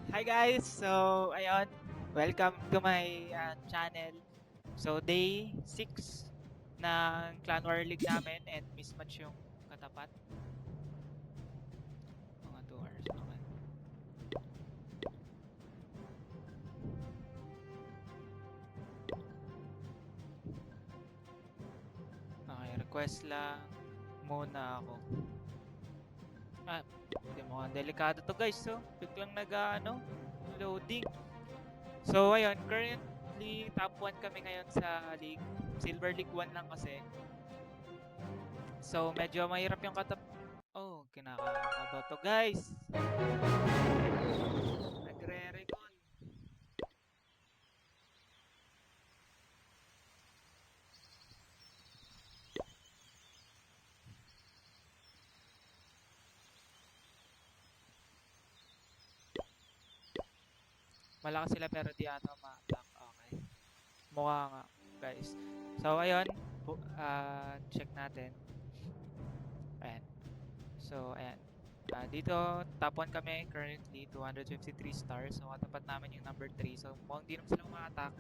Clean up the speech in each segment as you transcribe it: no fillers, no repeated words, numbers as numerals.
Hi guys! So, ayun, welcome to my channel. So, day 6 ng Clan War League namin and mismatch yung katapat. Mga 2 hours naman. Okay, request lang muna ako. Hindi mo delikado to guys. So, biglang loading. So, ayun, currently top 1 kami ngayon sa league. Silver League 1 lang kasi. So, medyo mahirap yung Oh, kinakaba to guys. Nagre-recon. Malakas sila pero di ata ma-attack. Okay. Mukha nga, guys. So, ayun. Check natin. Ayan. So, ayan. Dito, top 1 kami currently, 253 stars. So, katapat namin yung number 3. So, mukhang di naman sila ma-attack.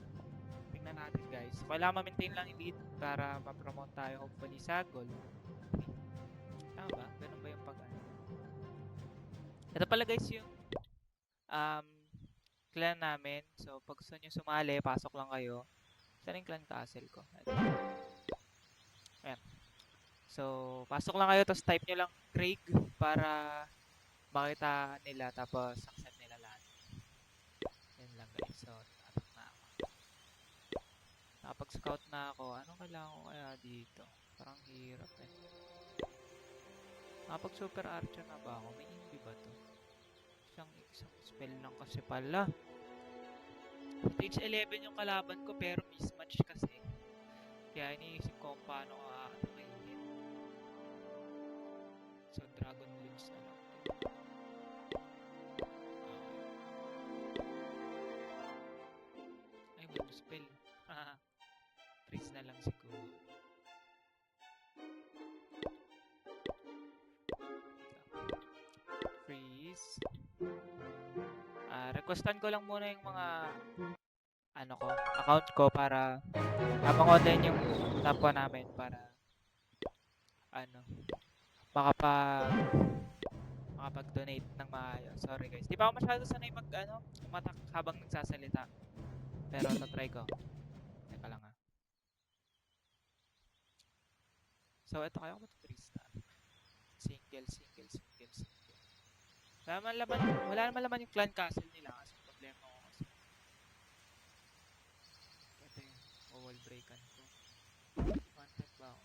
Tingnan natin, guys. Kailangan ma-maintain lang yung lead para ma-promote tayo hopefully sa goal. Tama ba? Ganun ba yung pag-ano? Ito pala guys yung um, clan namin. So, pag gusto nyo sumali, pasok lang kayo. Saan yung clan castle ko? Ayan. So, pasok lang kayo, tapos type nyo lang Craig para makita nila, tapos accept nila lahat. Yan lang guys. So, atak na ako. Nakapag-scout na ako. Anong kailangan ko kaya dito? Parang hirap eh. Nakapag-super archer na ba ako? May imbi ba to? Isang spell lang kasi pala. Stage 11 yung kalaban ko pero mismatch kasi. Kaya iniisip ko kung paano aatakihin. So, Dragon Limbs na lang. Ay, wala spell. Freeze na lang siguro. Freeze. Requestan ko lang muna yung mga account ko para habang online yung top 1 namin para makapag makapag-donate ng maayos. Sorry guys. Di pa ako masyado sanay umatak habang nagsasalita. Pero tatry ko. Teka lang ha. So, ito kaya ako ito 3 star. Single. Wala naman laman yung clan castle nila kasi problema ko kasi. Ito yung wall breakan ko. Contact ba ako?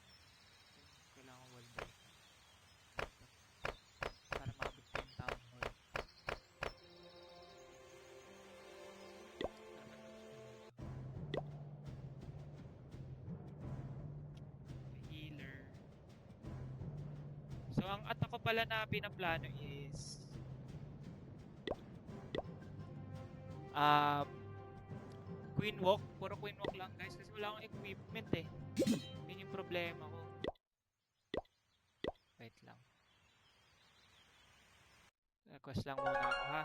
Kailangan wall breakan. Para makabot ko yung town hall. Healer. So, ang attack ko pala na pinaplano is Queen Walk. Puro Queen Walk lang guys kasi wala akong equipment eh. Yun yung problema ko. Wait lang. Request lang muna ako ha.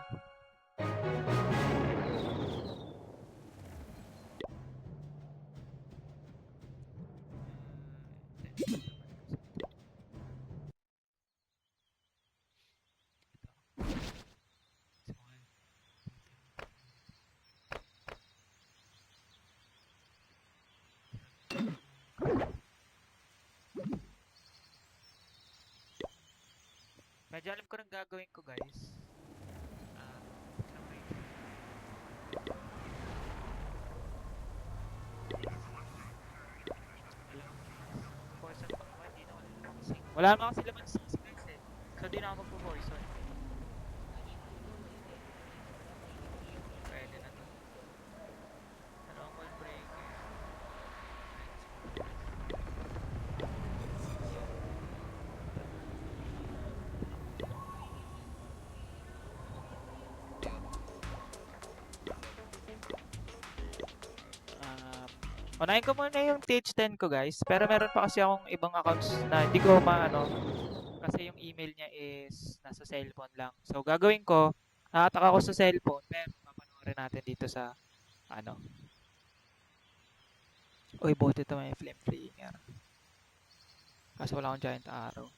Medyo alam ko nang gagawin ko guys. Wala naman kasi laman CC guys eh. So di na ako magpo-poison. Pwede na to. Pero ang wall breaker. Unahin ko muna yung TH10 ko guys. Pero meron pa kasi akong ibang accounts na hindi ko kasi yung email niya is nasa cellphone lang. So gagawin ko, Nakatak ako sa cellphone, pero papanoorin natin dito sa, ano. Uy, buti ito may flame flinger. Kaso wala akong giant arrow.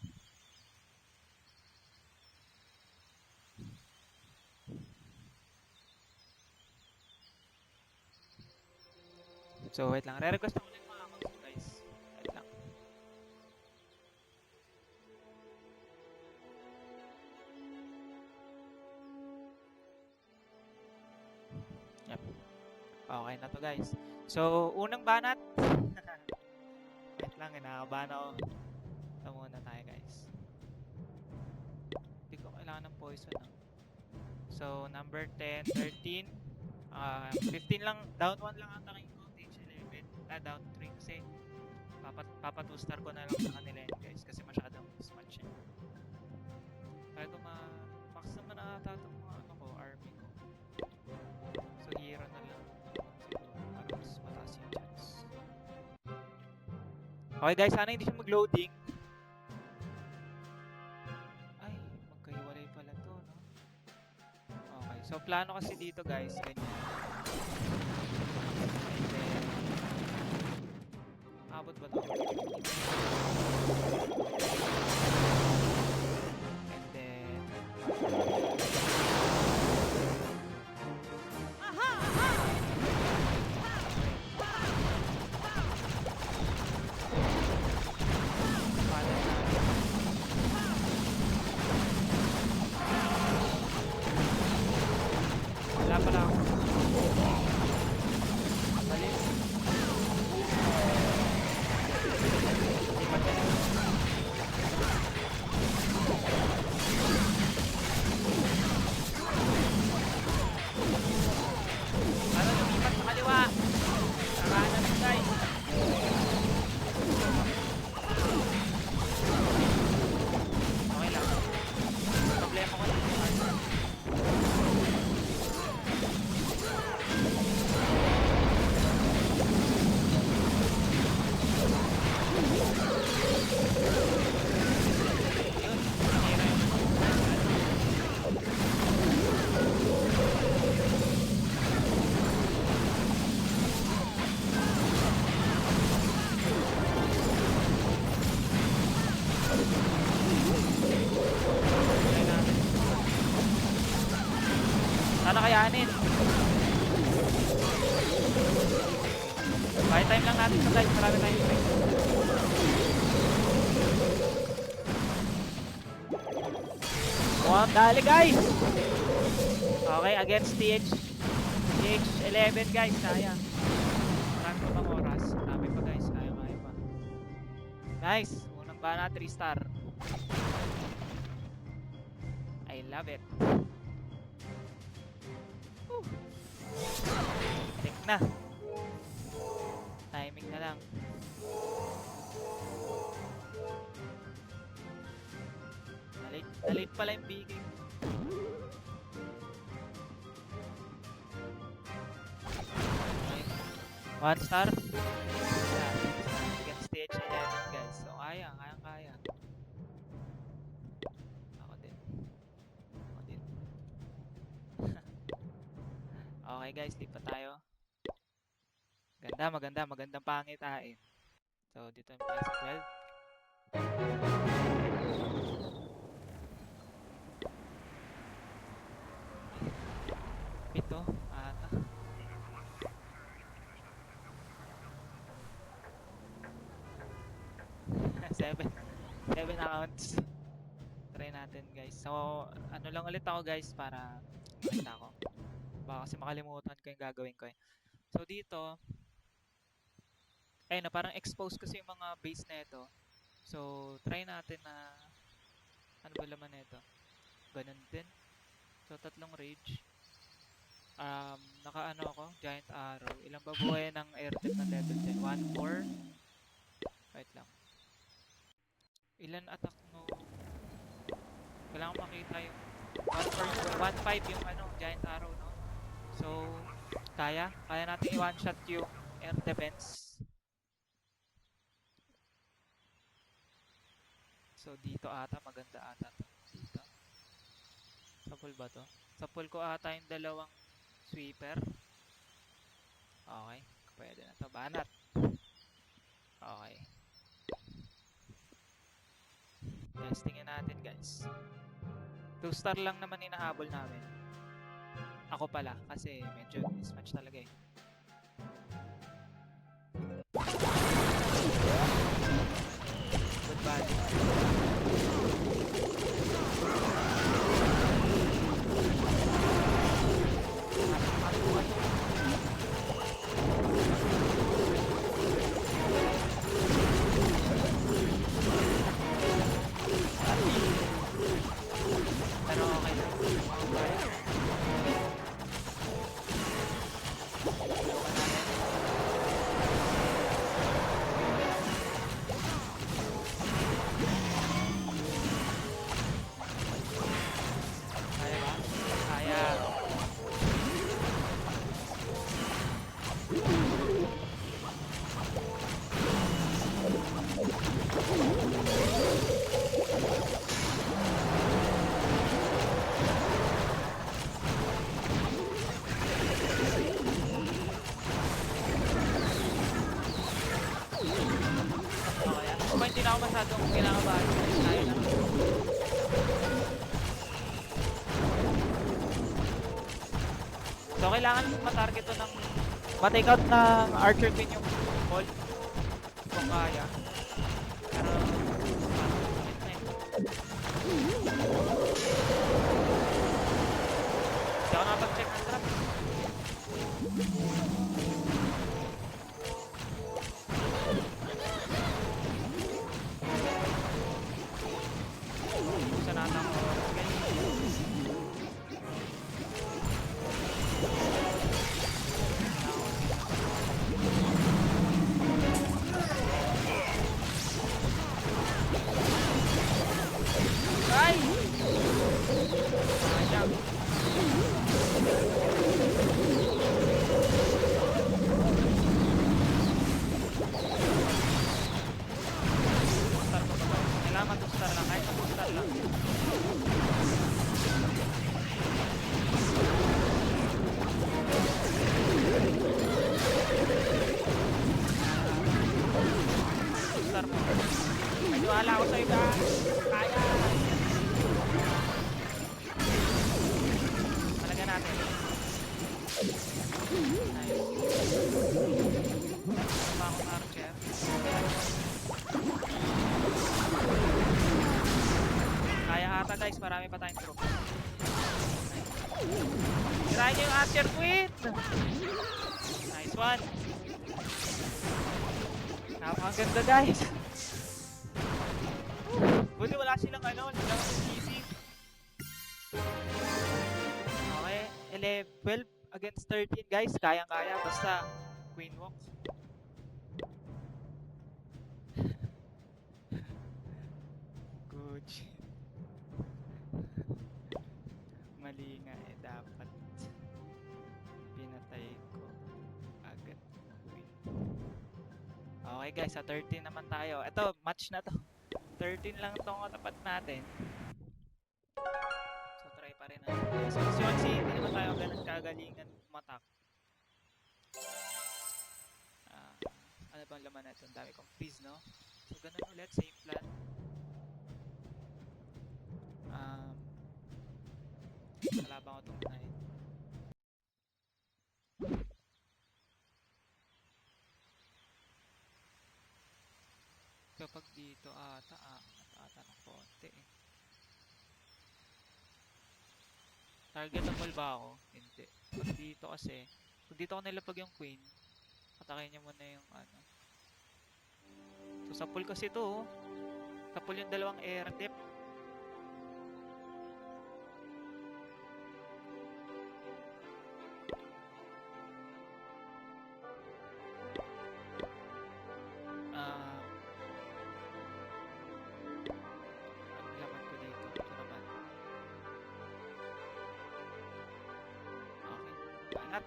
So, wait lang. Re-request ako lang mga accounts, guys. Wait lang. Yep. Okay na to, guys. So, unang banat. Wait lang, kinakabahan ako. Ito muna tayo, guys. Hindi ko kailangan ng poison, ah. So, number 10, 13. 15 lang. Down 1 lang ang taking ko. Stage 11. Down 3 kasi. Papa 2 star ko na lang sa kanila yun, guys. Kasi masyadong mismatch yun. Kaya ko max naman na ata itong mga ano ko, army ko. So, hero na lang. Siguro, para mas mataas yung chance. Okay, guys. Sana hindi siya mag-loading. Ay, magkahiwalay pala to, no? Okay. So, plano kasi dito, guys. Ganyan. And then, abot ba to? And then, paano na? Wala pala ako. Mali. Lipat ka na. Ano, lumipat sa kaliwa. Saraan na rin, guys. Okay lang. Problema ko dito, Arthur. Yun, nangyira yun. Try natin. Sana kayanin. Buy time lang natin to, guys. Marami tayong time. Dali, guys! Okay, against TH11, guys. Kaya. Marami pa bang oras? Marami pa, guys. Kaya pa. Nice! Unang bana, 3 star. I love it. Whew. Tik na. Timing na lang. Nalate pala yung bigay. Okay. 1 star. Yeah, against stage 11, guys. So, kaya. Ako din. Okay, guys. Lipat tayo. Magandang pangitain. So, dito yung price 12. Pito, ata. Seven accounts. Try natin, guys. So, ano lang ulit ako, guys, para makita ko. Baka kasi makalimutan ko yung gagawin ko eh. So, dito, ayun na, parang expose kasi yung mga base na ito. So, try natin na, ano ba laman na ito? Ganun din. So, 3 rage. Naka ano ako, giant arrow. Ilang ba buhay ng airtip ng level 10? 1-4. Wait lang. Ilan attack no? Kailangan makita yung 1-5 yung ano, giant arrow, no? So, kaya natin i-one shot yung air defense. So, dito ata, maganda ata to. Dito. Sapul ba to? Sa pool ko ata yung dalawang sweeper. Okay. Pwede na to. Banat. Okay. Testingin natin guys. 2-star lang naman inahabol namin. Ako pala kasi medyo mismatch talaga eh. Good body. Pero okay lang. Kaya ba? Kaya. Okay. Kung hindi na ako masyadong kinakabahan. Kaya na. So, kailangan matarget to ng ma-take out ng Archer Queen yung ball. Kung kaya. Pero, bakit na eh. Hindi ako nakapag-check ng trap. Sa natang oras guys. Ay! Sayang. Star ko ba? Kailangan 2-star lang. Kahit 2-star lang. Star mo. Ay, wala ako sa'yo ka. Kaya. Talaga natin. Nice. Ano pa akong Archer? Kaya ata guys, marami pa tayong troop. Tirahin nyo yung Archer Queen! Nice one! Napakaganda guys! Buti wala silang ano, walang easy. Okay, 12 against 13 guys, kayang-kaya basta Queen Walk. Good shit. Mali nga eh, dapat pinatay ko agad Queen. Okay guys, sa 13 naman tayo. Ito, match na to. 13 lang itong katapat natin. So try pa rin natin. So Swansea, hindi naman tayo ganun kagalingan umatak. Ano bang laman natin? Ang dami kong freeze, no? So ganun ulit, same plan. Kalabang ko itong 9. Kapag dito ata ng konti eh. Targetable ba ako? Hindi. Pag dito kasi, pag dito ako nilapag yung queen, patakin niya muna yung ano. So sa pool kasi ito oh. Sa pool yung dalawang air tip. Banat.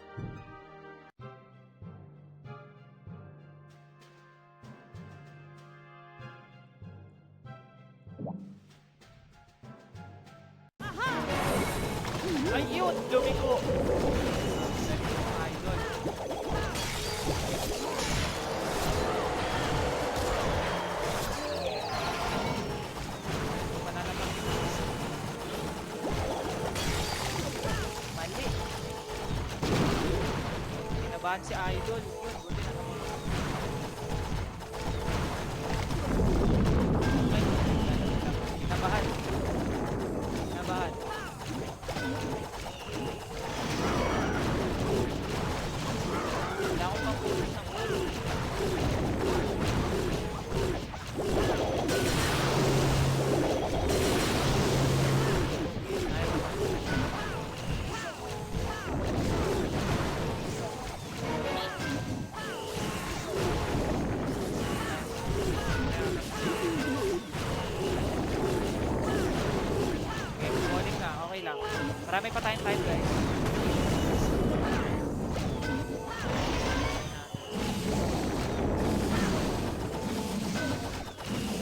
Ayun! Ayun! Lumiko! Galing mo, idol. Manalaman dito. Mali. Kinabahan si idol. Yun, buti na naman. Ay, kinabahan. Kinabahan. Wala akong pang-push ng ulo. Okay, morning na. Okay lang. Marami pa tayong time, guys.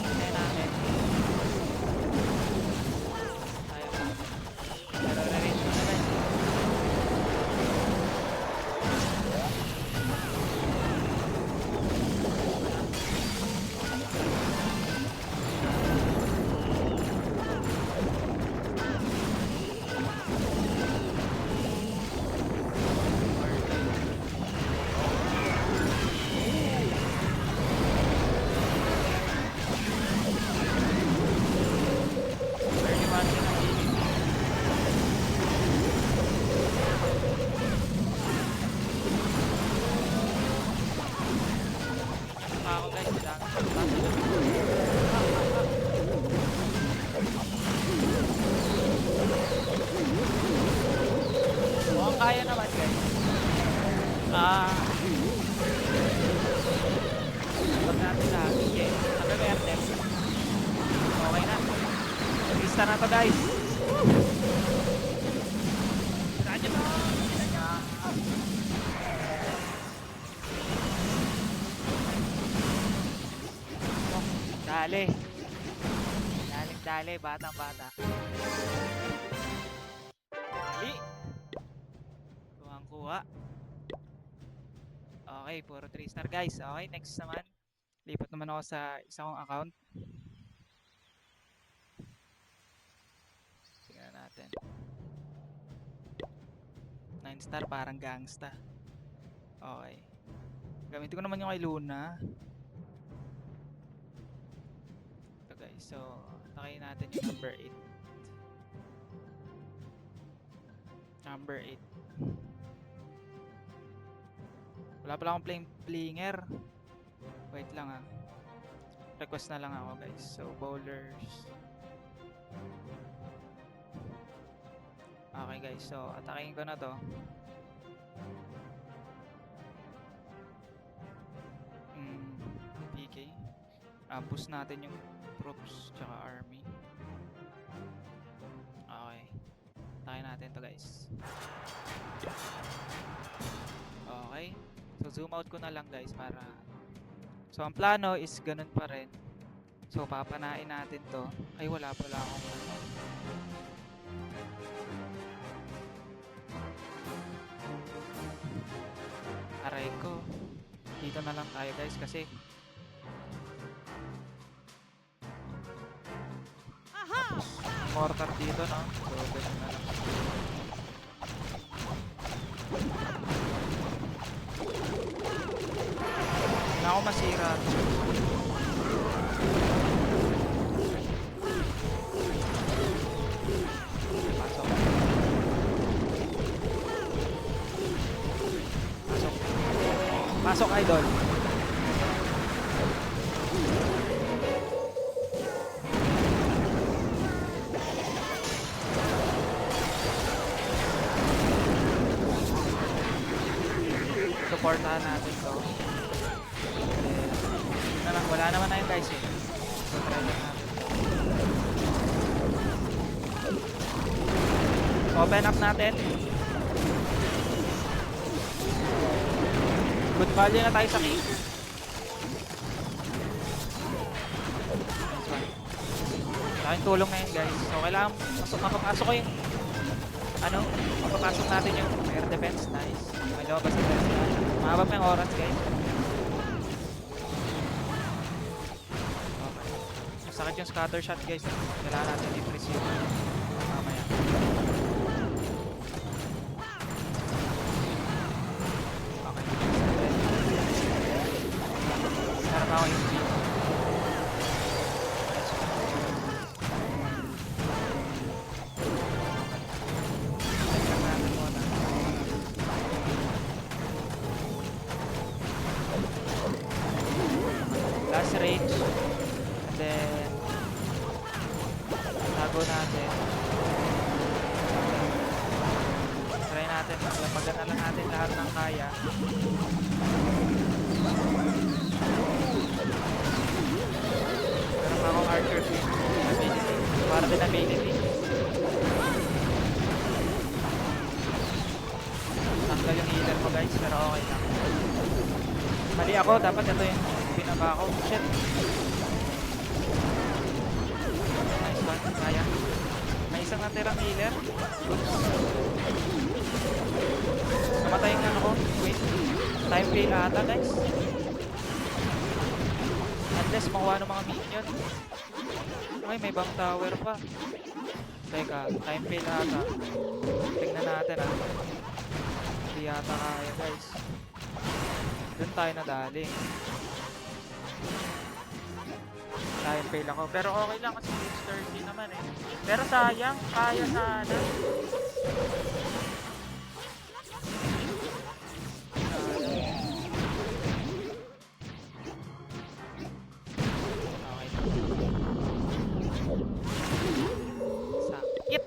Hintayin natin. Tayo pa. Pero re-range ko na, guys. Early money na. Ako, guys. Mukhang kaya naman, guys. Huwag natin lahat. Okay. Sabi ko FTEP. Okay na. Restart na to, guys. Siraan nyo to. Dali. Dali. Batang bata. Dali. Kuha. Okay, puro 3-star, guys. Okay, next naman. Lipat naman ako sa isa kong account. Tingnan natin. 9-star, parang gangsta. Okay. Gamitin ko naman yung kay Luna. Ito, guys. So, takayin natin yung number 8. Number 8. Wala pala akong flinger. Wait lang ah. Request na lang ako, guys. So, bowlers. Okay, guys. So, atakin ko na to. PK. Boost natin yung troops tsaka army. Okay. Atakin natin to, guys. Okay. So, zoom out ko na lang, guys, para... So, ang plano is ganun pa rin. So, papanain natin to. Ay, wala pala akong... Aray ko. Dito na lang tayo, guys, kasi... Mortar dito, no? So, ganun na lang. Na ako masira. Pasok. Pasok, idol. Supportahan natin to. Na lang, wala naman na yun, guys eh. So try lang natin. Open up natin. Good value na tayo sa king. Nice one. Sa akin tulong na yun, guys. So kailangan masok ko yung ano, papasok natin yung air defense. Nice. May lumabas na tayo. Mahaba pa yung oras, guys. Okay. Masakit yung scatter shot, guys. Kailangan natin i-freeze yung mamaya. Okay. Meron ako yung beat. Last range, and then tago natin. Try natin, maglapagan na lang natin lahat ng kaya. Meron pa akong archer queen ability, para din ability. Tanggal yung healer mo, guys, pero okay lang. Mali ako, dapat ito yung pinaba ako. Shit. Nice one, kaya. May isang natirang healer. Namatay yung ano ko. Wait. Time play ata, guys. Unless makuha ng mga minion. Ay, may bang tower pa. Teka, time play ata. Tingnan natin ah. Hindi yata kaya, guys. Doon tayo nadali. Time fail ako. Pero okay lang kasi 6:30 naman eh. Pero sayang, kaya sana. Okay. Sakit!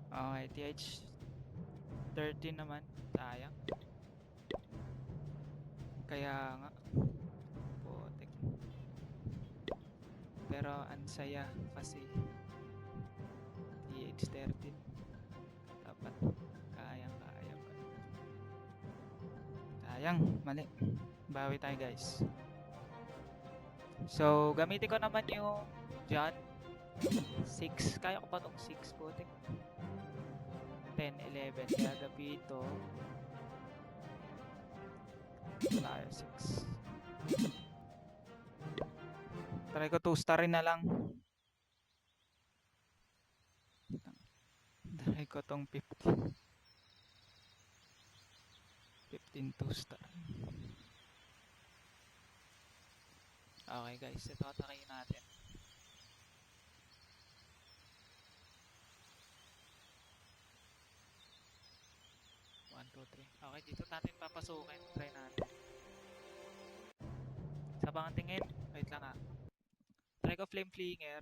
Okay, TH 13 naman. Sayang. Kaya nga. Putik. Pero ansaya kasi TH13 dapat kaya pa. Sayang, mali. Bawi tayo, guys. So gamitin ko naman yung John 6. Kaya ko pa tong 6, putik. 10, 11. Kaya gapito tayo 6. Try ko 2-star rin na lang. Try ko tong 15 2-star. Okay, guys, ito atakayin natin. Okay, dito natin papasukin. Try natin. Sa pangatingin, wait lang ah. Try ko flame flinger.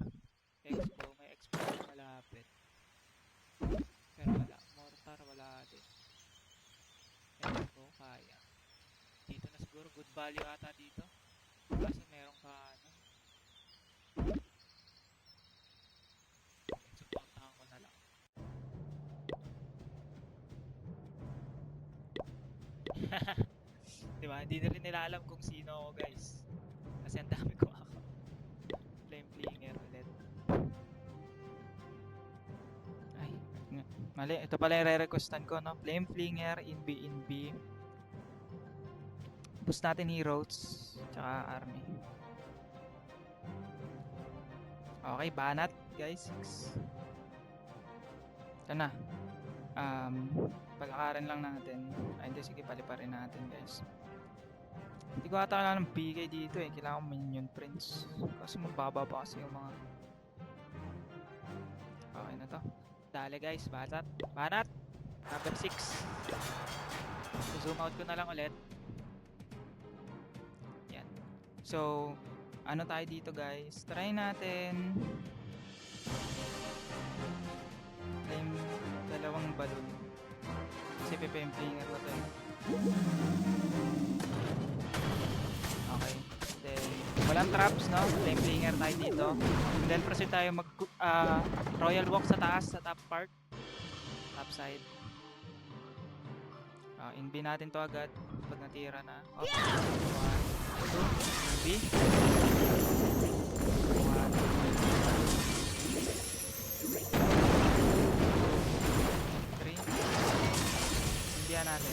Expo, may expo malapit. Pero wala. Mortar, wala din. Expo, kaya. Dito na siguro, good value ata dito. Kasi meron ka ano. Supportahan ko na lang. Diba? Hindi na rin nila alam kung sino ako, guys. Kasi ang dami ko ako. Flame flinger ulit. Ay, mali. Ito pala yung re-requestan ko, no? Flame flinger, in B. Boost natin heroes, tsaka army. Okay, banat, guys. 6. Ito na. Palakarin lang natin. Ay, hindi, sige, paliparin natin, guys. Hindi ko ata kailangan ng bigay dito eh. Kailangan ko minion prints. Kasi mababa pa kasi yung mga... Okay na to. Dali, guys, banat. Banat! Number 6. Zoom out ko na lang ulit. Yan. So, ano tayo dito, guys? Try natin. Dalawang balon. Kasi PPM-flinger ko to eh. Okay. Then, walang traps, no? Flame flinger tayo dito. And then, proceed tayo mag royal walk sa taas, sa top part. Top side. In-B natin to agad pag natira na. Okay. 1, 2, in-B. 1, 2, natin.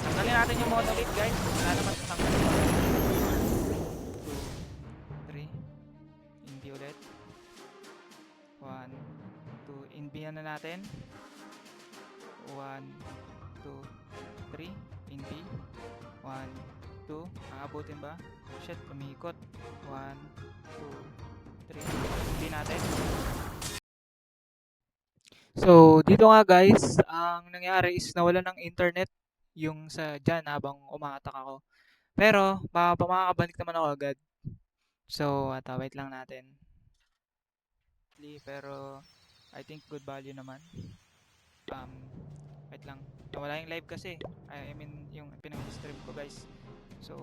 Tanggalin natin yung monolith, guys. Wala naman tanggalin. 2, 3. Hindi ulit. 1, 2. Inbihan na natin. 1, 2, 3. Inbi. 1, 2. Aabutin ba? Shit, kumikot. 1, 2, 3. Inbi natin. So, dito nga guys, ang nangyari is nawala ng internet yung sa dyan habang umatak ako. Pero, makakabalik naman ako agad. So, wait lang natin. Pero, I think good value naman. Wait lang. Nawala yung live kasi. I mean, yung pinag-stream ko guys. So,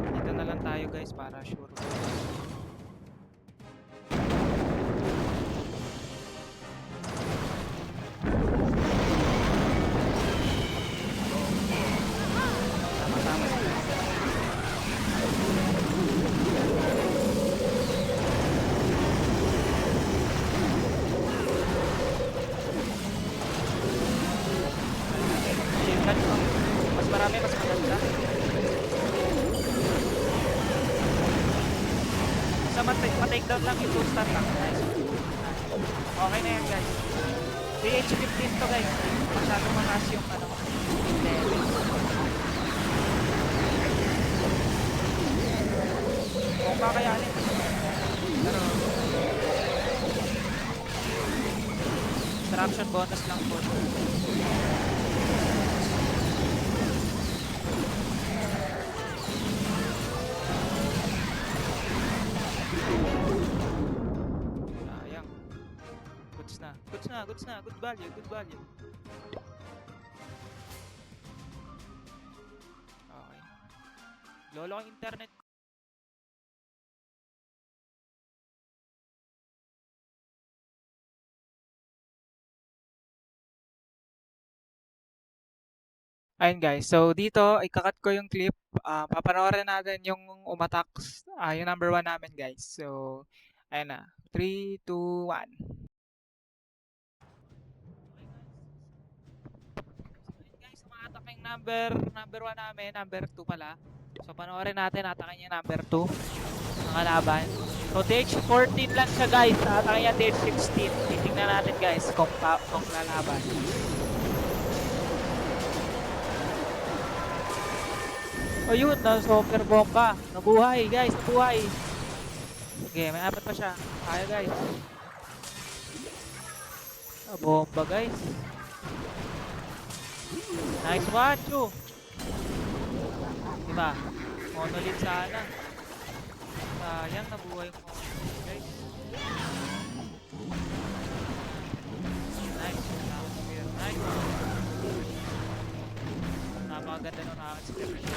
dito na lang tayo guys para sure. Mas marami, mas maganda. Sa ma-take down lang yung 2-star lang. Nice. Okay na yan guys. DH15 to guys. Masyadong mataas yung level. Kung kakayanin. Pero interaction bonus lang po. Sayang. Goods na. Good value. Okay. Lolo ang internet. Ayun guys, so dito ikakat ko yung clip. Papanoorin natin yung umatak, yung number 1 namin guys. So, ayun na. 3, 2, 1. Guys, umatak yung number 1 namin, number 2 pala. So, panoorin natin, atakin yung number 2 ng kalaban. So, DH14 lang siya guys, atakin yung DH16. Titingnan natin guys kung lalaban. O yun, na-super bomba. Nabuhay guys, nabuhay. Okay, may apat pa siya. Kaya guys. Bomba guys. Nice one, Chu. Diba? Monolith sana. Sayang, nabuhay mo guys. Nice. Nice. Napakaganda nung experience.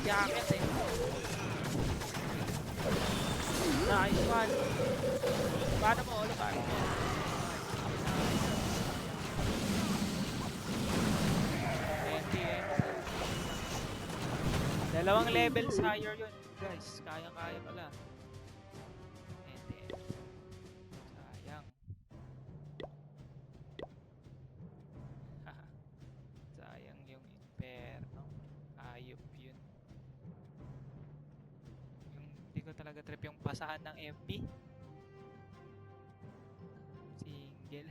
Jacket eh. Nice one. Paano mo? Paano mo? Dalawang levels higher yun, guys. Kaya-kaya pala. And then, sayang. Sayang yung Inferno. Ayop yun. Yung, hindi ko talaga trip yung pasahan ng FP. Single.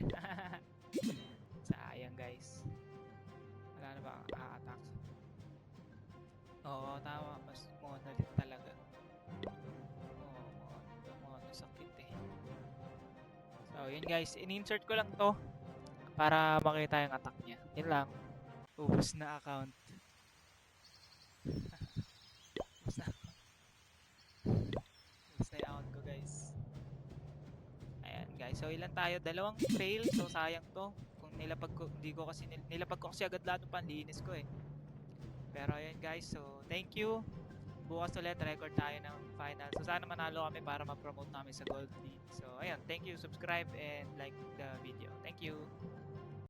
Sayang, guys. Wala na ba a-attack? Oo, tama. Mas monolith talaga. Oo, mono sakit eh. So, yun guys. In-insert ko lang to para makita yung attack niya. Yun lang. Ubus na account. Ubus na. Ubus na yung account ko guys. Ayan guys. So, ilan tayo? Dalawang fail. So, sayang to. Kung nilapag ko, hindi ko kasi, nilapag ko kasi agad lahat ng panlinis ko eh. Pero ayun guys. So, thank you. Bukas ulit record tayo ng final. So sana manalo kami para ma-promote namin sa Gold League. So ayun, thank you, subscribe and like the video. Thank you.